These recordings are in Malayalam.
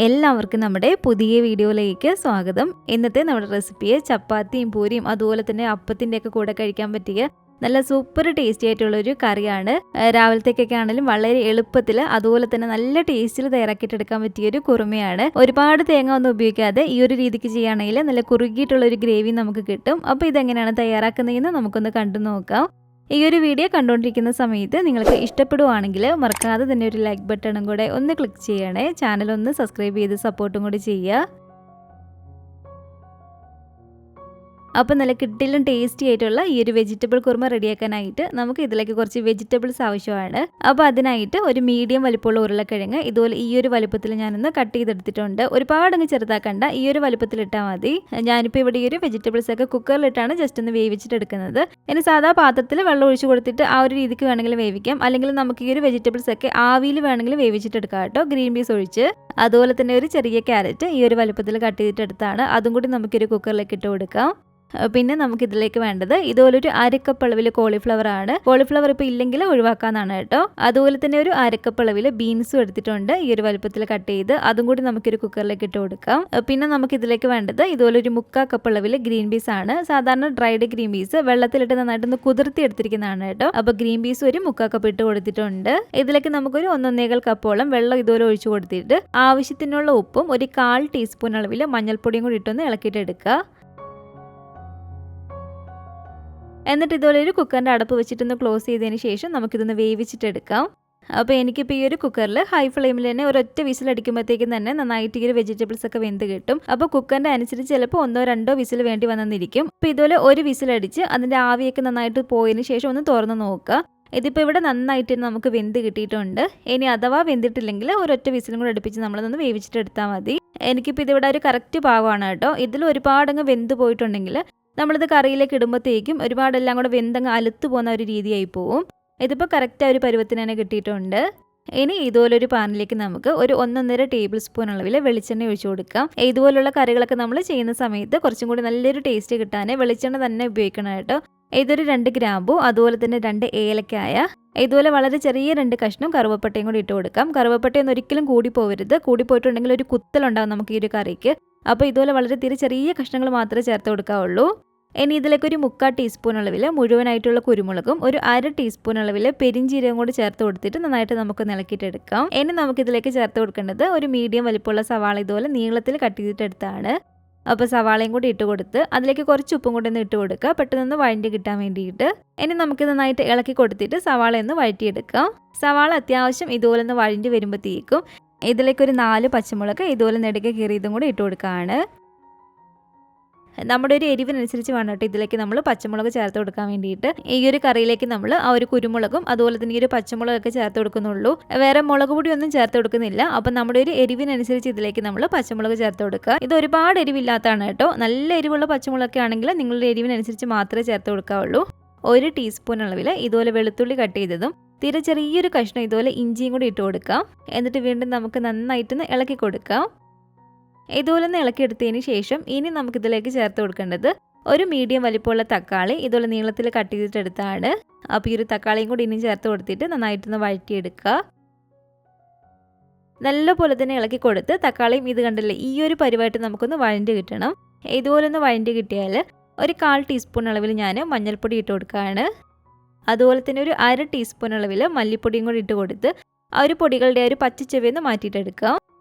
എല്ലാവർക്കും നമ്മുടെ പുതിയ വീഡിയോയിലേക്ക് സ്വാഗതം. ഇന്നത്തെ നമ്മുടെ റെസിപ്പിയെ ചപ്പാത്തിയും പൂരിയും അതുപോലെ തന്നെ അപ്പത്തിൻ്റെയൊക്കെ കൂടെ കഴിക്കാൻ പറ്റിയ നല്ല സൂപ്പർ ടേസ്റ്റി ആയിട്ടുള്ള ഒരു കറിയാണ്. രാവിലത്തേക്കൊക്കെ ആണെങ്കിലും വളരെ എളുപ്പത്തിൽ അതുപോലെ തന്നെ നല്ല ടേസ്റ്റിൽ തയ്യാറാക്കിയിട്ടെടുക്കാൻ പറ്റിയ ഒരു കുറുമയാണ്. ഒരുപാട് തേങ്ങ ഒന്നും ഉപയോഗിക്കാതെ ഈ ഒരു രീതിക്ക് ചെയ്യുകയാണെങ്കിൽ നല്ല കുറുകിയിട്ടുള്ള ഒരു ഗ്രേവി നമുക്ക് കിട്ടും. അപ്പോൾ ഇതെങ്ങനെയാണ് തയ്യാറാക്കുന്നതെന്ന് നമുക്കൊന്ന് കണ്ടു നോക്കാം. ഈ ഒരു വീഡിയോ കണ്ടുകൊണ്ടിരിക്കുന്ന സമയത്ത് നിങ്ങൾക്ക് ഇഷ്ടപ്പെടുവാണെങ്കിൽ മറക്കാതെ തന്നെ ഒരു ലൈക്ക് ബട്ടണും കൂടെ ഒന്ന് ക്ലിക്ക് ചെയ്യണേ. ചാനൽ ഒന്ന് സബ്സ്ക്രൈബ് ചെയ്ത് സപ്പോർട്ടും കൂടി ചെയ്യുക. അപ്പോൾ നല്ല കിട്ടിലും ടേസ്റ്റി ആയിട്ടുള്ള ഈ ഒരു വെജിറ്റബിൾ കുറുമ റെഡിയാക്കാനായിട്ട് നമുക്ക് ഇതിലേക്ക് കുറച്ച് വെജിറ്റബിൾസ് ആവശ്യമാണ്. അപ്പോൾ അതിനായിട്ട് ഒരു മീഡിയം വലിപ്പമുള്ള ഉരുളക്കിഴങ്ങ് ഇതുപോലെ ഈ ഒരു വലുപ്പത്തിൽ ഞാനൊന്ന് കട്ട് ചെയ്തെടുത്തിട്ടുണ്ട്. ഒരുപാടങ്ങ് ചെറുതാക്കണ്ട, ഈ ഒരു വലുപ്പത്തിലിട്ടാൽ മതി. ഞാനിപ്പോൾ ഇവിടെ ഈ ഒരു വെജിറ്റബിൾസ് ഒക്കെ കുക്കറിലിട്ടാണ് ജസ്റ്റ് ഒന്ന് വേവിച്ചിട്ടെടുക്കുന്നത്. ഇനി സാധാ പാത്രത്തിൽ വെള്ളം ഒഴിച്ച് കൊടുത്തിട്ട് ആ ഒരു രീതിക്ക് വേണമെങ്കിൽ വേവിക്കാം, അല്ലെങ്കിൽ നമുക്ക് ഈ ഒരു വെജിറ്റബിൾസ് ഒക്കെ ആവിയിൽ വേണമെങ്കിൽ വേവിച്ചിട്ടെടുക്കാം കേട്ടോ, ഗ്രീൻ പീസ് ഒഴിച്ച്. അതുപോലെ തന്നെ ഒരു ചെറിയ ക്യാരറ്റ് ഈ ഒരു വലുപ്പത്തിൽ കട്ട് ചെയ്തിട്ടെടുത്താണ്, അതും കൂടി നമുക്കൊരു കുക്കറിലേക്ക് ഇട്ട് കൊടുക്കാം. പിന്നെ നമുക്കിതിലേക്ക് വേണ്ടത് ഇതുപോലൊരു അരക്കപ്പ് അളവിൽ കോളിഫ്ലവർ ആണ്. കോളിഫ്ലവർ ഇപ്പോൾ ഇല്ലെങ്കിൽ ഒഴിവാക്കാന്നാണ് കേട്ടോ. അതുപോലെ തന്നെ ഒരു അരക്കപ്പ് അളവിൽ ബീൻസും എടുത്തിട്ടുണ്ട്, ഈ ഒരു വലുപ്പത്തിൽ കട്ട് ചെയ്ത്. അതും കൂടി നമുക്കൊരു കുക്കറിലേക്ക് ഇട്ട് കൊടുക്കാം. പിന്നെ നമുക്കിതിലേക്ക് വേണ്ടത് ഇതുപോലെ ഒരു 3/4 കപ്പ് അളവിൽ ഗ്രീൻ പീസ് ആണ്. സാധാരണ ഡ്രൈഡ് ഗ്രീൻ പീസ് വെള്ളത്തിലിട്ട് നന്നായിട്ടൊന്ന് കുതിർത്തി എടുത്തിരിക്കുന്നതാണ് കേട്ടോ. അപ്പോൾ ഗ്രീൻ പീസ് ഒരു 3/4 കപ്പ് ഇട്ട് കൊടുത്തിട്ടുണ്ട്. ഇതിലേക്ക് നമുക്കൊരു 1.25 കപ്പോളം വെള്ളം ഇതുപോലെ ഒഴിച്ചു കൊടുത്തിട്ട് ആവശ്യത്തിനുള്ള ഉപ്പും ഒരു 1/4 ടീസ്പൂൺ അളവിൽ മഞ്ഞൾപ്പൊടിയും കൂടി ഇട്ടൊന്ന് ഇളക്കിയിട്ട് എടുക്കുക. എന്നിട്ട് ഇതുപോലെ ഒരു കുക്കറിൻ്റെ അടപ്പ് വെച്ചിട്ടൊന്ന് ക്ലോസ് ചെയ്തതിന് ശേഷം നമുക്കിതൊന്ന് വേവിച്ചിട്ടെടുക്കാം. അപ്പോൾ എനിക്കിപ്പോൾ ഈ ഒരു കുക്കറിൽ ഹൈ ഫ്ലെയിമിൽ തന്നെ ഒരൊറ്റ വിസിലടിക്കുമ്പോഴത്തേക്കും തന്നെ നന്നായിട്ട് ഈ ഒരു വെജിറ്റബിൾസ് ഒക്കെ വെന്ത് കിട്ടും. അപ്പോൾ കുക്കറിൻ്റെ അനുസരിച്ച് ചിലപ്പോൾ 1-2 വിസിൽ വേണ്ടി വന്നിരിക്കും. അപ്പോൾ ഇതുപോലെ ഒരു വിസിലടിച്ച് അതിൻ്റെ ആവിയൊക്കെ നന്നായിട്ട് പോയതിന് ശേഷം ഒന്ന് തുറന്ന് നോക്കുക. ഇതിപ്പോൾ ഇവിടെ നന്നായിട്ട് നമുക്ക് വെന്ത് കിട്ടിയിട്ടുണ്ട്. ഇനി അഥവാ വെന്തിട്ടില്ലെങ്കിൽ ഒരൊറ്റ വിസിലും കൂടെ അടുപ്പിച്ച് നമ്മളൊന്ന് വേവിച്ചിട്ടെടുത്താൽ മതി. എനിക്കിപ്പോൾ ഇതിവിടെ ഒരു കറക്റ്റ് പാകമാണ് കേട്ടോ. ഇതിൽ ഒരുപാടങ്ങ് വെന്ത് പോയിട്ടുണ്ടെങ്കിൽ നമ്മളിത് കറിയിലേക്ക് ഇടുമ്പോഴത്തേക്കും ഒരുപാടെല്ലാം കൂടെ വെന്തങ്ങ് അലുത്ത് പോകുന്ന ഒരു രീതിയായി പോവും. ഇതിപ്പോൾ കറക്റ്റ് ആ ഒരു പരുവത്തിന് തന്നെ കിട്ടിയിട്ടുണ്ട്. ഇനി ഇതുപോലൊരു പാനിലേക്ക് നമുക്ക് ഒരു 1.5 ടേബിൾ സ്പൂൺ അളവിൽ വെളിച്ചെണ്ണ ഒഴിച്ചു കൊടുക്കാം. ഇതുപോലുള്ള കറികളൊക്കെ നമ്മൾ ചെയ്യുന്ന സമയത്ത് കുറച്ചും കൂടി നല്ലൊരു ടേസ്റ്റ് കിട്ടാൻ വെളിച്ചെണ്ണ തന്നെ ഉപയോഗിക്കണം കേട്ടോ. ഇതൊരു 2 ഗ്രാമ്പു അതുപോലെ തന്നെ 2 ഏലക്കായ, ഇതുപോലെ വളരെ ചെറിയ 2 കഷ്ണം കറുവപ്പട്ടയും കൂടി ഇട്ട് കൊടുക്കാം. കറുവപ്പട്ടയൊന്നും ഒരിക്കലും കൂടി പോകരുത്, കൂടി പോയിട്ടുണ്ടെങ്കിൽ ഒരു കുത്തലുണ്ടാകും നമുക്ക് ഈ ഒരു കറിക്ക്. അപ്പോൾ ഇതുപോലെ വളരെ തീരെ ചെറിയ കഷ്ണങ്ങൾ മാത്രമേ ചേർത്ത് കൊടുക്കാവുള്ളൂ. ഇനി ഇതിലേക്ക് ഒരു 3/4 ടീസ്പൂൺ അളവിൽ മുഴുവനായിട്ടുള്ള കുരുമുളകും ഒരു 1/2 ടീസ്പൂൺ അളവിൽ പെരിഞ്ചീരകം കൂടി ചേർത്ത് കൊടുത്തിട്ട് നന്നായിട്ട് നമുക്ക് ഇളക്കിയിട്ടെടുക്കാം. ഇനി നമുക്കിതിലേക്ക് ചേർത്ത് കൊടുക്കേണ്ടത് ഒരു മീഡിയം വലിപ്പമുള്ള സവാള ഇതുപോലെ നീളത്തിൽ കട്ട് ചെയ്തിട്ടെടുത്താണ്. അപ്പോൾ സവാളയും കൂടി ഇട്ട് കൊടുത്ത് അതിലേക്ക് കുറച്ച് ഉപ്പും കൂടി ഒന്ന് ഇട്ട് കൊടുക്കുക, പെട്ടെന്ന് വഴറ്റി കിട്ടാൻ വേണ്ടിയിട്ട്. ഇനി നമുക്ക് നന്നായിട്ട് ഇളക്കി കൊടുത്തിട്ട് സവാള ഒന്ന് വഴറ്റിയെടുക്കാം. സവാള അത്യാവശ്യം ഇതുപോലെ ഒന്ന് വഴറ്റി വരുമ്പോഴത്തേക്കും ഇതിലേക്കൊരു 4 പച്ചമുളക് ഇതുപോലെ നെടുകെ കീറിയതും കൂടി ഇട്ട് കൊടുക്കുകയാണ്. നമ്മുടെ ഒരു എരിവിനനുസരിച്ച് വേണം കേട്ടോ ഇതിലേക്ക് നമ്മൾ പച്ചമുളക് ചേർത്ത് കൊടുക്കാൻ വേണ്ടിയിട്ട്. ഈ ഒരു കറിയിലേക്ക് നമ്മൾ ആ ഒരു കുരുമുളകും അതുപോലെ തന്നെ ഈ ഒരു പച്ചമുളകൊക്കെ ചേർത്ത് കൊടുക്കുന്നുള്ളൂ, വേറെ മുളക് പൊടി ഒന്നും ചേർത്ത് കൊടുക്കുന്നില്ല. അപ്പം നമ്മുടെ ഒരു എരിവിനനുസരിച്ച് ഇതിലേക്ക് നമ്മൾ പച്ചമുളക് ചേർത്ത് കൊടുക്കുക. ഇത് ഒരുപാട് എരിവില്ലാത്തതാണ് കേട്ടോ. നല്ല എരിവുള്ള പച്ചമുളകൊക്കെ ആണെങ്കിൽ നിങ്ങളുടെ എരിവിനനുസരിച്ച് മാത്രമേ ചേർത്ത് കൊടുക്കാവുള്ളൂ. 1 ടീസ്പൂൺ അളവിൽ ഇതുപോലെ വെളുത്തുള്ളി കട്ട് ചെയ്തതും തീരെ ചെറിയൊരു കഷ്ണം ഇതുപോലെ ഇഞ്ചിയും കൂടി ഇട്ട് കൊടുക്കാം. എന്നിട്ട് വീണ്ടും നമുക്ക് നന്നായിട്ടൊന്ന് ഇളക്കി കൊടുക്കാം. ഇതുപോലെ ഒന്ന് ഇളക്കിയെടുത്തതിന് ശേഷം ഇനി നമുക്കിതിലേക്ക് ചേർത്ത് കൊടുക്കേണ്ടത് ഒരു മീഡിയം വലിപ്പമുള്ള തക്കാളി ഇതുപോലെ നീളത്തിൽ കട്ട് ചെയ്തിട്ടെടുത്താണ്. അപ്പോൾ ഈ ഒരു തക്കാളിയും കൂടി ഇനി ചേർത്ത് കൊടുത്തിട്ട് നന്നായിട്ടൊന്ന് വഴറ്റിയെടുക്കുക. നല്ലപോലെ തന്നെ ഇളക്കി കൊടുത്ത് തക്കാളിയും ഇത് കണ്ടില്ലേ ഈ ഒരു പരിവായിട്ട് നമുക്കൊന്ന് വഴണ്ടി കിട്ടണം. ഇതുപോലെ ഒന്ന് വഴണ്ടി കിട്ടിയാൽ ഒരു 1/4 ടീസ്പൂൺ അളവിൽ ഞാൻ മഞ്ഞൾപ്പൊടി ഇട്ട് കൊടുക്കുകയാണ്. അതുപോലെ തന്നെ ഒരു 1/2 ടീസ്പൂൺ അളവിൽ മല്ലിപ്പൊടിയും കൂടി ഇട്ട് കൊടുത്ത് ആ ഒരു പൊടികളുടെ ആ ഒരു പച്ചച്ചെവിയൊന്ന് മാറ്റിയിട്ടെടുക്കാം.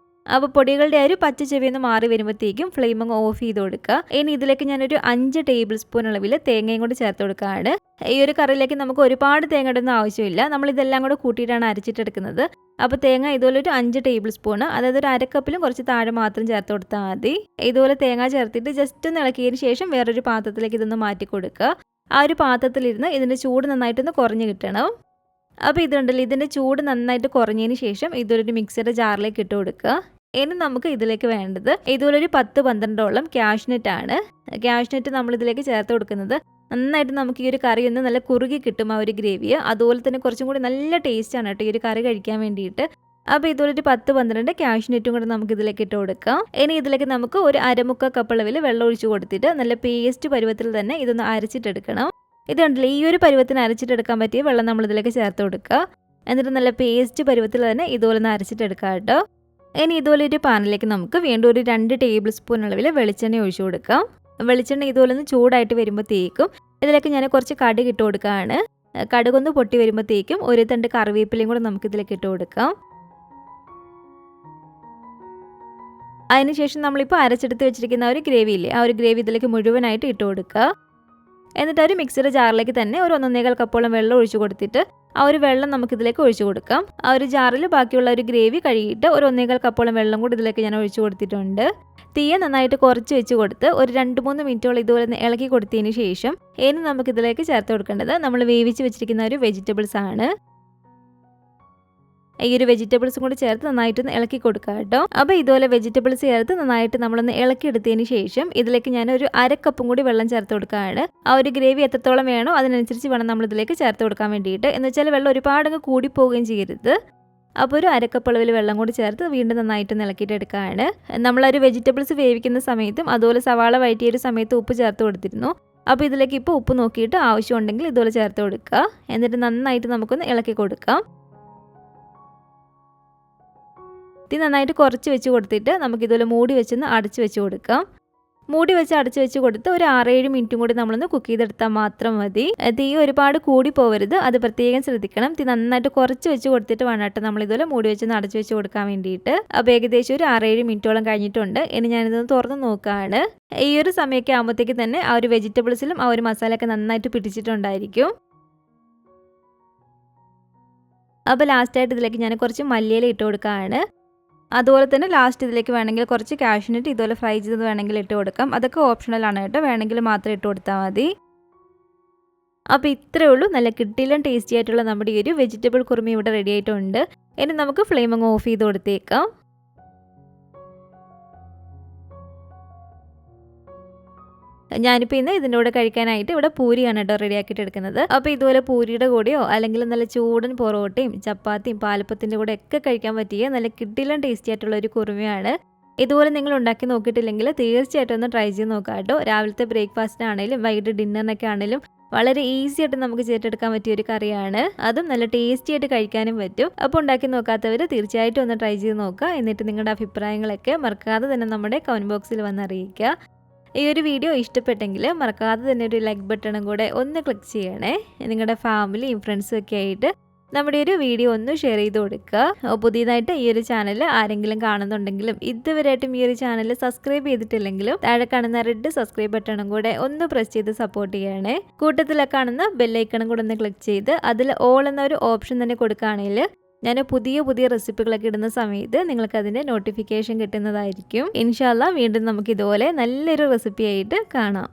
അപ്പോൾ പൊടികളുടെ ആ ഒരു പച്ചച്ചെവിയൊന്ന് മാറി വരുമ്പോഴത്തേക്കും ഫ്ലെയിം അങ്ങ് ഓഫ് ചെയ്ത് കൊടുക്കുക. ഇനി ഇതിലേക്ക് ഞാനൊരു 5 ടേബിൾ സ്പൂൺ അളവിൽ തേങ്ങയും കൂടി ചേർത്ത് കൊടുക്കുകയാണ്. ഈ ഒരു കറിയിലേക്ക് നമുക്ക് ഒരുപാട് തേങ്ങ ഇടുന്ന ആവശ്യമില്ല, നമ്മളിതെല്ലാം കൂടെ കൂട്ടിയിട്ടാണ് അരച്ചിട്ടെടുക്കുന്നത്. അപ്പോൾ തേങ്ങ ഇതുപോലെ ഒരു 5 ടേബിൾ സ്പൂൺ, അതായത് ഒരു 1/2 കപ്പിലും കുറച്ച് താഴെ മാത്രം ചേർത്ത് കൊടുത്താൽ മതി. ഇതുപോലെ തേങ്ങ ചേർത്തിട്ട് ജസ്റ്റ് ഒന്ന് ഇളക്കിയതിന് ശേഷം വേറൊരു പാത്രത്തിലേക്ക് ഇതൊന്ന് മാറ്റി കൊടുക്കുക. ആ ഒരു പാത്രത്തിലിരുന്ന് ഇതിൻ്റെ ചൂട് നന്നായിട്ടൊന്ന് കുറഞ്ഞ് കിട്ടണം. അപ്പോൾ ഇതുണ്ടല്ലോ ഇതിൻ്റെ ചൂട് നന്നായിട്ട് കുറഞ്ഞതിന് ശേഷം ഇതൊരു മിക്സിയുടെ ജാറിലേക്ക് ഇട്ട് കൊടുക്കുക. ഇനി നമുക്ക് ഇതിലേക്ക് വേണ്ടത് ഇതുപോലെ ഒരു 10-12ഓളം ക്യാഷ്നട്ട് ആണ്. ക്യാഷ്നട്ട് നമ്മളിതിലേക്ക് ചേർത്ത് കൊടുക്കുന്നത് നന്നായിട്ട് നമുക്ക് ഈ ഒരു കറി ഒന്ന് നല്ല കുറുകി കിട്ടും ആ ഒരു ഗ്രേവി. അതുപോലെ തന്നെ കുറച്ചും കൂടി നല്ല ടേസ്റ്റാണ് കേട്ടോ ഈ ഒരു കറി കഴിക്കാൻ വേണ്ടിയിട്ട്. അപ്പോൾ ഇതുപോലെ ഒരു 10-12 ക്യാഷ്നട്ടും കൂടെ നമുക്ക് ഇതിലേക്ക് ഇട്ട് കൊടുക്കാം. ഇനി ഇതിലേക്ക് നമുക്ക് ഒരു 1/4 കപ്പ് അളവിൽ വെള്ളം ഒഴിച്ച് കൊടുത്തിട്ട് നല്ല പേസ്റ്റ് പരുവത്തിൽ തന്നെ ഇതൊന്ന് അരച്ചിട്ടെടുക്കണം. ഇത് കണ്ടില്ലേ ഈ ഒരു പരുവത്തിന് അരച്ചിട്ടെടുക്കാൻ പറ്റിയ വെള്ളം നമ്മളിതിലേക്ക് ചേർത്ത് കൊടുക്കുക. എന്നിട്ട് നല്ല പേസ്റ്റ് പരുവത്തിൽ തന്നെ ഇതുപോലെ ഒന്ന് അരച്ചിട്ടെടുക്കാം കേട്ടോ. ഇനി ഇതുപോലെ ഒരു പാനിലേക്ക് നമുക്ക് വീണ്ടും ഒരു 2 ടേബിൾ സ്പൂൺ അളവിൽ വെളിച്ചെണ്ണ ഒഴിച്ചു കൊടുക്കാം. വെളിച്ചെണ്ണ ഇതുപോലെ ഒന്ന് ചൂടായിട്ട് വരുമ്പോഴത്തേക്കും ഇതിലേക്ക് ഞാൻ കുറച്ച് കടുക് ഇട്ട് കൊടുക്കുകയാണ്. കടുകൊന്ന് പൊട്ടി വരുമ്പോഴത്തേക്കും ഒരു തണ്ട് കറിവേപ്പിലയും കൂടെ നമുക്കിതിലേക്ക് ഇട്ട് കൊടുക്കാം. അതിനുശേഷം നമ്മളിപ്പോൾ അരച്ചെടുത്ത് വെച്ചിരിക്കുന്ന ഒരു ഗ്രേവി ഇല്ലേ, ആ ഒരു ഗ്രേവി ഇതിലേക്ക് മുഴുവനായിട്ട് ഇട്ട് കൊടുക്കുക. എന്നിട്ട് ഒരു മിക്സിയുടെ ജാറിലേക്ക് തന്നെ ഒരു 1.25 കപ്പോളം വെള്ളം ഒഴിച്ചു കൊടുത്തിട്ട് ആ ഒരു വെള്ളം നമുക്കിതിലേക്ക് ഒഴിച്ചു കൊടുക്കാം. ആ ഒരു ജാറിൽ ബാക്കിയുള്ള ഒരു ഗ്രേവി കഴുകിയിട്ട് ഒരു 1.25 കപ്പോളം വെള്ളം കൂടി ഇതിലേക്ക് ഞാൻ ഒഴിച്ചു കൊടുത്തിട്ടുണ്ട്. തീയെ നന്നായിട്ട് കുറച്ച് വെച്ച് കൊടുത്ത് ഒരു 2-3 മിനിറ്റോളം ഇതുപോലെ ഇളക്കി കൊടുത്തതിന് ശേഷം ഇനി നമുക്കിതിലേക്ക് ചേർത്ത് കൊടുക്കേണ്ടത് നമ്മൾ വേവിച്ച് വെച്ചിരിക്കുന്ന ഒരു വെജിറ്റബിൾസ് ആണ്. ഈ ഒരു വെജിറ്റബിൾസും കൂടി ചേർത്ത് നന്നായിട്ടൊന്ന് ഇളക്കി കൊടുക്കുക കേട്ടോ. അപ്പോൾ ഇതുപോലെ വെജിറ്റബിൾസ് ചേർത്ത് നന്നായിട്ട് നമ്മളൊന്ന് ഇളക്കി എടുത്തതിന് ശേഷം ഇതിലേക്ക് ഞാൻ ഒരു 1/2 കപ്പും കൂടി വെള്ളം ചേർത്ത് കൊടുക്കുകയാണ്. ആ ഒരു ഗ്രേവി എത്രത്തോളം വേണോ അതിനനുസരിച്ച് വേണം നമ്മൾ ഇതിലേക്ക് ചേർത്ത് കൊടുക്കാൻ വേണ്ടിയിട്ട്. എന്ന് വെച്ചാൽ വെള്ളം ഒരുപാടങ്ങ് കൂടിപ്പോവുകയും ചെയ്യരുത്. അപ്പോൾ ഒരു 1/2 കപ്പ് അളവിൽ വെള്ളം കൂടി ചേർത്ത് വീണ്ടും നന്നായിട്ട് ഇളക്കിയിട്ട് എടുക്കുകയാണ്. നമ്മളൊരു വെജിറ്റബിൾസ് വേവിക്കുന്ന സമയത്തും അതുപോലെ സവാള വഴറ്റിയ ഒരു സമയത്ത് ഉപ്പ് ചേർത്ത് കൊടുത്തിരുന്നു. അപ്പോൾ ഇതിലേക്ക് ഇപ്പോൾ ഉപ്പ് നോക്കിയിട്ട് ആവശ്യമുണ്ടെങ്കിൽ ഇതുപോലെ ചേർത്ത് കൊടുക്കുക. എന്നിട്ട് നന്നായിട്ട് നമുക്കൊന്ന് ഇളക്കി കൊടുക്കാം. തീ നന്നായിട്ട് കുറച്ച് വെച്ച് കൊടുത്തിട്ട് നമുക്കിതുപോലെ മൂടി വെച്ചൊന്ന് അടച്ച് വെച്ച് കൊടുക്കാം. മൂടി വെച്ച് അടച്ച് വെച്ച് കൊടുത്ത് ഒരു 6-7 മിനിറ്റും കൂടി നമ്മളൊന്ന് കുക്ക് ചെയ്തെടുത്താൽ മാത്രം മതി. തീ ഒരുപാട് കൂടി പോകരുത്, അത് പ്രത്യേകം ശ്രദ്ധിക്കണം. തീ നന്നായിട്ട് കുറച്ച് വെച്ച് കൊടുത്തിട്ട് വേണം കേട്ടോ നമ്മളിതുപോലെ മൂടി വെച്ചൊന്ന് അടച്ച് വെച്ച് കൊടുക്കാൻ വേണ്ടിയിട്ട്. അപ്പോൾ ഏകദേശം ഒരു 6-7 മിനിറ്റോളം കഴിഞ്ഞിട്ടുണ്ട്. ഇനി ഞാനിതൊന്ന് തുറന്ന് നോക്കുകയാണ്. ഈ ഒരു സമയമൊക്കെ ആകുമ്പോഴത്തേക്ക് തന്നെ ആ ഒരു വെജിറ്റബിൾസിലും ആ ഒരു മസാലയൊക്കെ നന്നായിട്ട് പിടിച്ചിട്ടുണ്ടായിരിക്കും. അപ്പോൾ ലാസ്റ്റായിട്ട് ഇതിലേക്ക് ഞാൻ കുറച്ച് മല്ലിയില ഇട്ട് കൊടുക്കുകയാണ്. അതുപോലെ തന്നെ ലാസ്റ്റ് ഇതിലേക്ക് വേണമെങ്കിൽ കുറച്ച് കാഷ്യൂനട്ട് ഇതുപോലെ ഫ്രൈ ചെയ്തത് വേണമെങ്കിൽ ഇട്ട് കൊടുക്കാം. അതൊക്കെ ഓപ്ഷണലാണ് കേട്ടോ, വേണമെങ്കിൽ മാത്രം ഇട്ട് കൊടുത്താൽ മതി. അപ്പോൾ ഇത്രയേ ഉള്ളൂ. നല്ല കിട്ടിലും ടേസ്റ്റി ആയിട്ടുള്ള നമ്മുടെ ഈ ഒരു വെജിറ്റബിൾ കുറുമ ഇവിടെ റെഡി ആയിട്ടുണ്ട്. ഇനി നമുക്ക് ഫ്ലെയിം അങ്ങ് ഓഫ് ചെയ്ത് കൊടുത്തേക്കാം. ഞാനിപ്പോൾ ഇന്ന് ഇതിൻ്റെ കൂടെ കഴിക്കാനായിട്ട് ഇവിടെ പൂരിയാണ് കേട്ടോ റെഡിയാക്കിയിട്ട് എടുക്കുന്നത്. അപ്പോൾ ഇതുപോലെ പൂരിയുടെ കൂടെയോ അല്ലെങ്കിൽ നല്ല ചൂടൻ പൊറോട്ടയും ചപ്പാത്തിയും പാലപ്പത്തിൻ്റെ കൂടെ ഒക്കെ കഴിക്കാൻ പറ്റിയ നല്ല കിട്ടിലും ടേസ്റ്റി ആയിട്ടുള്ള ഒരു കുറുമയാണ്. ഇതുപോലെ നിങ്ങൾ ഉണ്ടാക്കി നോക്കിയിട്ടില്ലെങ്കിൽ തീർച്ചയായിട്ടും ഒന്ന് ട്രൈ ചെയ്ത് നോക്കാം കേട്ടോ. രാവിലത്തെ ബ്രേക്ക്ഫാസ്റ്റിനാണെങ്കിലും വൈകിട്ട് ഡിന്നറിനൊക്കെ ആണെങ്കിലും വളരെ ഈസി ആയിട്ട് നമുക്ക് ചെയ്തെടുക്കാൻ പറ്റിയ ഒരു കറിയാണ്. അതും നല്ല ടേസ്റ്റി ആയിട്ട് കഴിക്കാനും പറ്റും. അപ്പോൾ ഉണ്ടാക്കി നോക്കാത്തവർ തീർച്ചയായിട്ടും ഒന്ന് ട്രൈ ചെയ്ത് നോക്കുക. എന്നിട്ട് നിങ്ങളുടെ അഭിപ്രായങ്ങളൊക്കെ മറക്കാതെ തന്നെ നമ്മുടെ കമൻറ്റ് ബോക്സിൽ വന്ന് അറിയിക്കുക. ഈ ഒരു വീഡിയോ ഇഷ്ടപ്പെട്ടെങ്കിൽ മറക്കാതെ തന്നെ ഒരു ലൈക്ക് ബട്ടണും കൂടെ ഒന്ന് ക്ലിക്ക് ചെയ്യണേ. നിങ്ങളുടെ ഫാമിലിയും ഫ്രണ്ട്സും ഒക്കെ ആയിട്ട് നമ്മുടെ ഒരു വീഡിയോ ഒന്ന് ഷെയർ ചെയ്ത് കൊടുക്കുക. പുതിയതായിട്ട് ഈ ഒരു ചാനൽ ആരെങ്കിലും കാണുന്നുണ്ടെങ്കിലും ഇതുവരെയായിട്ടും ഈ ഒരു ചാനൽ സബ്സ്ക്രൈബ് ചെയ്തിട്ടില്ലെങ്കിലും താഴെ കാണുന്ന റെഡ് സബ്സ്ക്രൈബ് ബട്ടണും കൂടെ ഒന്ന് പ്രസ് ചെയ്ത് സപ്പോർട്ട് ചെയ്യണേ. കൂട്ടത്തിലെ കാണുന്ന ബെല്ലൈക്കണും കൂടെ ഒന്ന് ക്ലിക്ക് ചെയ്ത് അതിൽ ഓൾ എന്ന ഒരു ഓപ്ഷൻ തന്നെ കൊടുക്കുകയാണെങ്കിൽ ഞാൻ പുതിയ റെസിപ്പികളൊക്കെ ഇടുന്ന സമയത്ത് നിങ്ങൾക്ക് അതിൻ്റെ നോട്ടിഫിക്കേഷൻ കിട്ടുന്നതായിരിക്കും. ഇൻഷാ അല്ലാഹ് വീണ്ടും നമുക്ക് ഇതുപോലെ നല്ലൊരു റെസിപ്പി ആയിട്ട് കാണാം.